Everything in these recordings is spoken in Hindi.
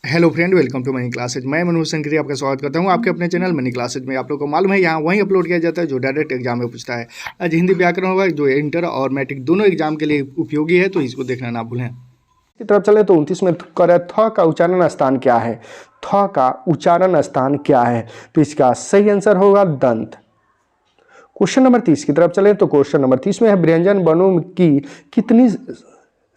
Hello friend, welcome to money classes. मैं मनोज संकरी आपका स्वागत करता हूं आपके अपने चैनल मनी क्लासेज में। आप लोग को मालूम है यहाँ वही अपलोड किया जाता है जो डायरेक्ट एग्जाम में पूछता है। आज हिंदी व्याकरण होगा जो इंटर और मैट्रिक दोनों एग्जाम के लिए उपयोगी है, तो इसको देखना ना भूलें। की तरफ चले तो 29 में कर थ का उच्चारण स्थान क्या है। थ का उच्चारण स्थान क्या है, तो इसका सही आंसर होगा दंत। क्वेश्चन नंबर 30 की तरफ चले तो क्वेश्चन नंबर 30 में है व्यंजन वर्णों की कितनी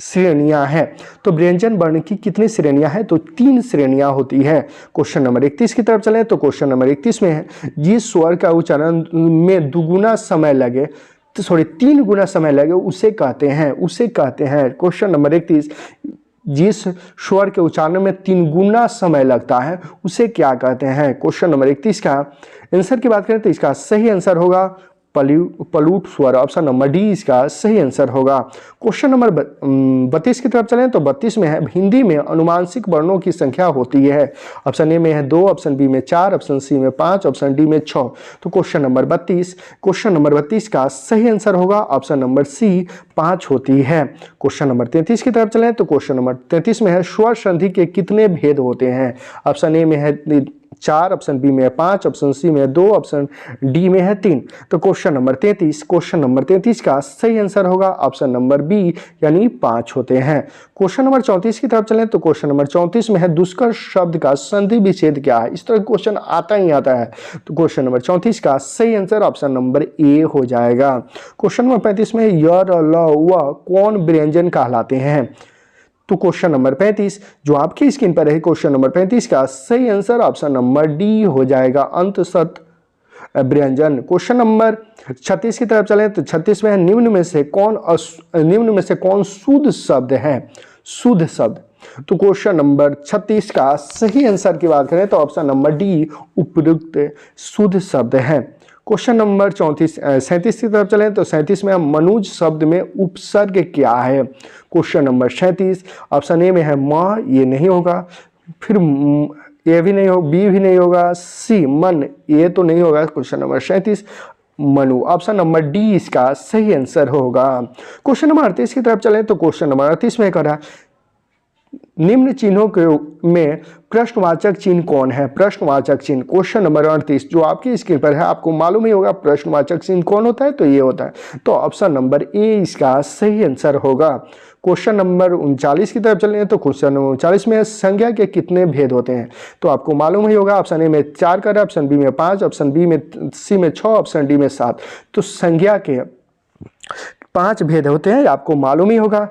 श्रेणियां हैं। तो व्यंजन वर्ण की कितनी श्रेणियां हैं, तो 3 श्रेणियां होती है। क्वेश्चन नंबर 31 की तरफ चले तो क्वेश्चन नंबर 31 में है जिस स्वर का उच्चारण में दुगुना समय लगे, तो 3 गुना समय लगे उसे कहते हैं। क्वेश्चन नंबर 31, जिस स्वर के उच्चारण में 3 गुना समय लगता है उसे क्या कहते हैं। क्वेश्चन नंबर 31 का आंसर की बात करें तो इसका सही आंसर होगा पलूट स्वर। ऑप्शन नंबर डी इसका सही आंसर होगा। क्वेश्चन नंबर 32 की तरफ चलें तो 32 में है हिंदी में अनुमानसिक वर्णों की संख्या होती है। ऑप्शन ए में है 2, ऑप्शन बी में 4, ऑप्शन सी में 5, ऑप्शन डी में 6। तो क्वेश्चन नंबर 32 का सही आंसर होगा ऑप्शन नंबर सी 5 होती है। क्वेश्चन नंबर 33 की तरफ चलें तो क्वेश्चन नंबर 33 में है स्वर संधि के कितने भेद होते हैं। ऑप्शन ए में है 4, ऑप्शन बी में 5, ऑप्शन सी में 2, ऑप्शन डी में है 3। तो क्वेश्चन नंबर 33 का सही आंसर होगा ऑप्शन नंबर बी यानी 5 होते हैं। क्वेश्चन नंबर 34 की तरफ चलें तो क्वेश्चन नंबर 34 में है दुष्कर शब्द का संधि विच्छेद क्या है। इस तरह क्वेश्चन आता है। तो क्वेश्चन नंबर 34 का सही आंसर ऑप्शन नंबर ए हो जाएगा। क्वेश्चन नंबर 35 में य, र, ल, व कौन व्यंजन कहलाते हैं। तो क्वेश्चन नंबर 35 जो आपकी स्क्रीन पर है, क्वेश्चन नंबर 35 का सही आंसर ऑप्शन नंबर डी हो जाएगा, अंत सत व्यंजन। क्वेश्चन नंबर 36 की तरफ चलें तो 36 में है निम्न में से कौन शुद्ध शब्द है। शुद्ध शब्द। तो क्वेश्चन नंबर 36 का सही आंसर की बात करें तो ऑप्शन नंबर डी उपयुक्त शुद्ध शब्द है। क्वेश्चन नंबर 37 की तरफ चलें तो 37 में मनुज शब्द में उपसर्ग क्या है। क्वेश्चन नंबर 37 ऑप्शन ए में है म, ये नहीं होगा, फिर ए भी नहीं होगा, बी भी नहीं होगा, सी मन, ये तो नहीं होगा। Question number 37 Manu. Option number D इसका सही आंसर होगा। क्वेश्चन नंबर 38 की तरफ चलें तो क्वेश्चन नंबर 38 में कह रहा निम्न चिन्हों के में प्रश्नवाचक चिन्ह कौन है। प्रश्नवाचक चिन्ह। क्वेश्चन नंबर 38 जो आपकी स्क्रीन पर है, आपको मालूम ही होगा प्रश्नवाचक चिन्ह कौन होता है, तो ये होता है। तो ऑप्शन नंबर ए इसका सही आंसर होगा। क्वेश्चन नंबर 39 की तरफ चलें तो क्वेश्चन नंबर 39 में संज्ञा के कितने भेद होते हैं। तो आपको मालूम ही होगा, ऑप्शन ए में 4 कर, ऑप्शन बी में 5, ऑप्शन बी में सी में 6, ऑप्शन डी में 7। तो संज्ञा के 5 भेद होते हैं, आपको मालूम ही होगा।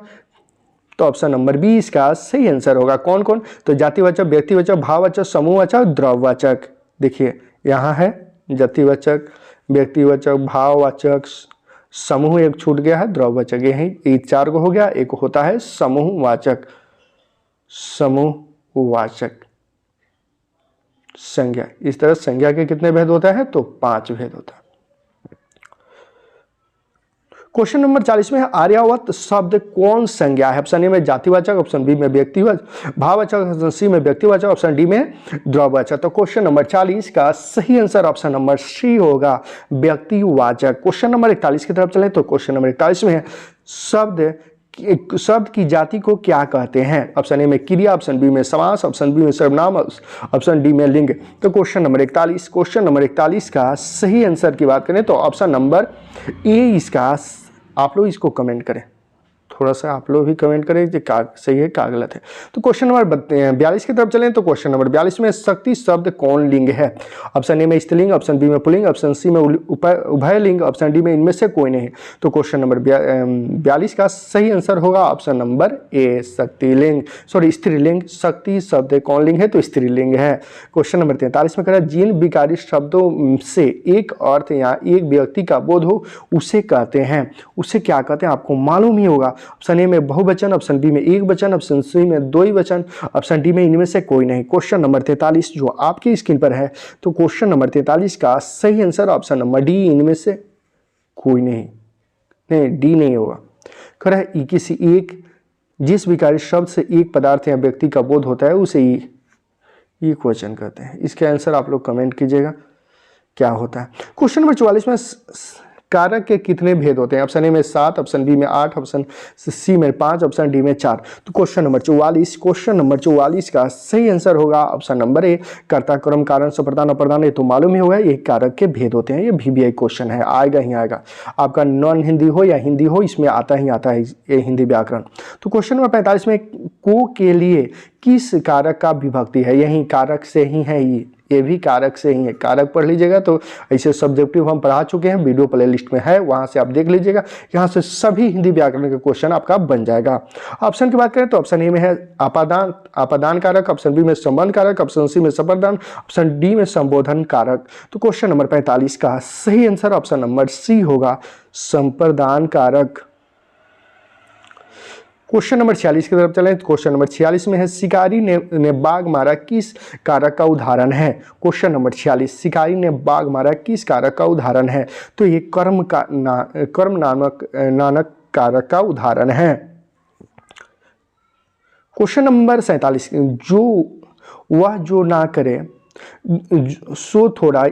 तो ऑप्शन नंबर बी इसका सही आंसर होगा। कौन कौन, तो जातिवाचक, व्यक्तिवाचक, भाववाचक, समूहवाचक, द्रव्यवाचक। देखिए यहाँ है जातिवाचक, व्यक्तिवाचक, भाववाचक, समूह एक छूट गया है, द्रव्यवाचक। यही 4 को हो गया। एक होता है समूहवाचक। समूहवाचक संज्ञा। इस तरह संज्ञा के कितने भेद होता है, तो 5 भेद होता है। क्वेश्चन नंबर 40 में है आर्यावर्त शब्द कौन संज्ञा है। ऑप्शन ए में जातिवाचक, ऑप्शन बी में व्यक्तिवाचक, भाववाचक, ऑप्शन सी में व्यक्तिवाचक, ऑप्शन डी में द्रव्यवाचक। तो क्वेश्चन नंबर 40 का सही आंसर ऑप्शन नंबर सी होगा, व्यक्तिवाचक। क्वेश्चन नंबर 41 की तरफ चलें तो क्वेश्चन नंबर 41 में है शब्द की जाति को क्या कहते हैं। ऑप्शन ए में क्रिया, ऑप्शन बी में समास, ऑप्शन बी में सर्वनाम, ऑप्शन डी में लिंग। तो क्वेश्चन नंबर 41 का सही आंसर की बात करें तो ऑप्शन नंबर ए इसका। आप लोग इसको कमेंट करें, थोड़ा सा आप लोग भी कमेंट करें कि क्या सही है क्या गलत है। तो क्वेश्चन नंबर 42 की तरफ चलें तो क्वेश्चन नंबर 42 में शक्ति शब्द कौन लिंग है। ऑप्शन ए में स्त्रीलिंग, ऑप्शन बी में पुल्लिंग, ऑप्शन सी में उभयलिंग, ऑप्शन डी में इनमें से कोई नहीं। तो क्वेश्चन नंबर 42 का सही आंसर होगा ऑप्शन नंबर ए, स्त्रीलिंग। शक्ति शब्द कौन लिंग है, तो स्त्रीलिंग है। क्वेश्चन नंबर 43 में कह रहा है जिन विकारी शब्दों से एक अर्थ या एक व्यक्ति का बोध हो उसे कहते हैं। उसे क्या कहते हैं, आपको मालूम ही होगा। ऑप्शन ए में बहुवचन, ऑप्शन बी में एक वचन, ऑप्शन सी में 2 वचन, ऑप्शन डी में इनमें से कोई नहीं। क्वेश्चन नंबर 43 जो आपकी स्क्रीन पर है, तो क्वेश्चन नंबर 43 का सही आंसर ऑप्शन नंबर डी, इनमें से कोई नहीं, डी नहीं होगा। कह रहा है किसी एक जिस विकारी शब्द से एक पदार्थ या व्यक्ति का बोध होता है उसे एक वचन कहते हैं। इसका आंसर आप लोग कमेंट कीजिएगा क्या होता है। क्वेश्चन नंबर 44 में कारक के कितने भेद होते हैं? ऑप्शन ए में 7, ऑप्शन बी में 8, ऑप्शन सी में 5, ऑप्शन डी में 4। तो क्वेश्चन नंबर 44 का सही आंसर होगा ऑप्शन नंबर ए, कर्ता, कर्म, कारण, सप्रदान, अप्रदान। ये तो मालूम ही होगा, ये कारक के भेद होते हैं। ये VBI क्वेश्चन है, आएगा ही आएगा, आपका नॉन हिंदी हो या हिंदी हो, इसमें आता ही आता है ये हिंदी व्याकरण। तो क्वेश्चन नंबर 45 में को के लिए किस कारक का विभक्ति है? यही कारक से ही है, ये भी कारक से ही है। कारक पढ़ लीजिएगा, तो ऐसे सब्जेक्टिव हम पढ़ा चुके हैं, वीडियो प्ले लिस्ट में है, वहां से आप देख लीजिएगा। यहाँ से सभी हिंदी व्याकरण के क्वेश्चन आपका बन जाएगा। ऑप्शन की बात करें तो ऑप्शन ए में है आपादान कारक, ऑप्शन बी में संबंध कारक, ऑप्शन सी में संप्रदान, ऑप्शन डी में संबोधन कारक। तो क्वेश्चन नंबर 45 का सही आंसर ऑप्शन नंबर सी होगा, संप्रदान कारक। क्वेश्चन नंबर 46 की तरफ चलें। क्वेश्चन नंबर 46 में है शिकारी ने बाघ मारा किस कारक का उदाहरण है? क्वेश्चन नंबर 46, शिकारी ने बाघ मारा किस कारक का उदाहरण है? तो ये कर्म नामक कारक का उदाहरण है। क्वेश्चन नंबर 47, जो ना करे सो थोड़ा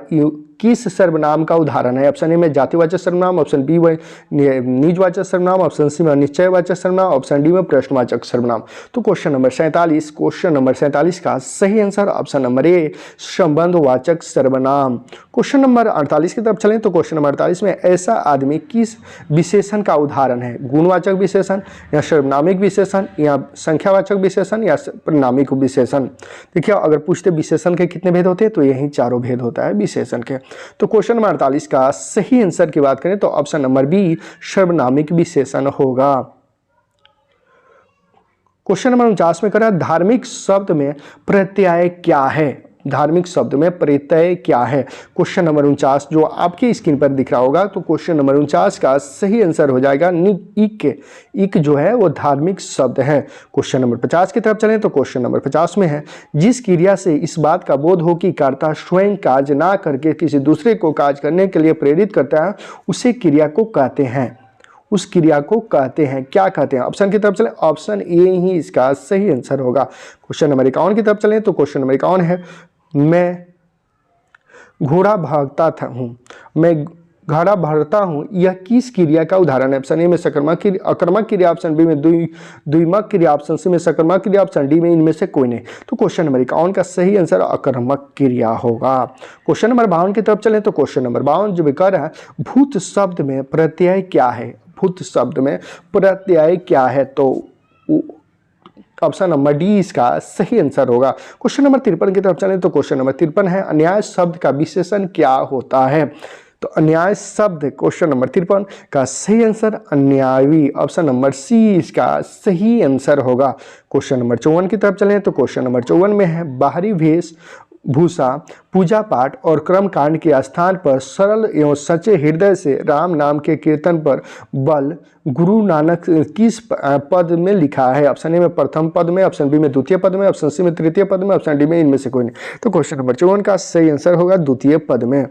किस सर्वनाम का उदाहरण है? ऑप्शन ए में जातिवाचक सर्वनाम, ऑप्शन बी में निजवाचक सर्वनाम, ऑप्शन सी में निश्चयवाचक सर्वनाम, ऑप्शन डी में प्रश्नवाचक सर्वनाम। तो क्वेश्चन नंबर 47 का सही आंसर ऑप्शन नंबर ए, संबंधवाचक सर्वनाम। क्वेश्चन नंबर 48 की तरफ चलें। तो क्वेश्चन नंबर 48 में ऐसा आदमी किस विशेषण का उदाहरण है? गुणवाचक विशेषण या सर्वनामिक विशेषण या संख्यावाचक विशेषण या परिणामिक विशेषण? देखिए, अगर पूछते विशेषण के कितने भेद होते हैं तो यही चारों भेद होता है विशेषण के। तो क्वेश्चन नंबर 48 का सही आंसर की बात करें तो ऑप्शन नंबर बी, सर्वनामिक विशेषण होगा। क्वेश्चन नंबर 49 में करें, धार्मिक शब्द में प्रत्यय क्या है? धार्मिक शब्द में प्रत्यय क्या है? क्वेश्चन नंबर 49 जो आपकी स्क्रीन पर दिख रहा होगा, तो क्वेश्चन नंबर 49 का सही आंसर हो जाएगा इक जो है वो धार्मिक शब्द है। क्वेश्चन नंबर 50 की तरफ चलें। तो क्वेश्चन नंबर 50 में है, जिस क्रिया से इस बात का बोध हो कि कर्ता स्वयं कार्य ना करके किसी दूसरे को कार्य करने के लिए प्रेरित करता है, उसे क्रिया को कहते हैं। उस क्रिया को कहते हैं, क्या कहते हैं? ऑप्शन की तरफ चलें, ऑप्शन ए ही इसका सही आंसर होगा। क्वेश्चन नंबर 51 की तरफ चलें। तो क्वेश्चन नंबर 51 है, मैं घोड़ा भागता हूँ, यह किस क्रिया का उदाहरण है? ऑप्शन ए में अकर्मक क्रिया, ऑप्शन बी में द्विमक क्रिया, ऑप्शन सी में सकर्मक क्रिया, ऑप्शन डी में इनमें से कोई नहीं। तो क्वेश्चन नंबर 51 का सही आंसर अकर्मक क्रिया होगा। क्वेश्चन नंबर 52 की तरफ चलें। तो क्वेश्चन नंबर 52 जो भी कह रहा है, भूत शब्द में प्रत्यय क्या है? भूत शब्द में प्रत्यय क्या है? तो ऑप्शन नंबर डी इसका सही आंसर होगा। क्वेश्चन नंबर 53 की तरफ चलें। तो क्वेश्चन नंबर 53 है, अन्याय शब्द का विशेषण क्या होता है? तो अन्याय शब्द, क्वेश्चन नंबर 53 का सही आंसर अन्यायी, ऑप्शन नंबर सी इसका सही आंसर होगा। क्वेश्चन नंबर 54 की तरफ चलें। तो क्वेश्चन नंबर 54 में है, बाहरी वेश भूषा, पूजा पाठ और कर्म कांड के स्थान पर सरल एवं सच्चे हृदय से राम नाम के कीर्तन पर बल गुरु नानक किस पद में लिखा है? ऑप्शन ए में प्रथम पद में, ऑप्शन बी में द्वितीय पद में, ऑप्शन सी में तृतीय पद में, ऑप्शन डी में इनमें से कोई नहीं। तो क्वेश्चन नंबर 54 का सही आंसर होगा द्वितीय पद में।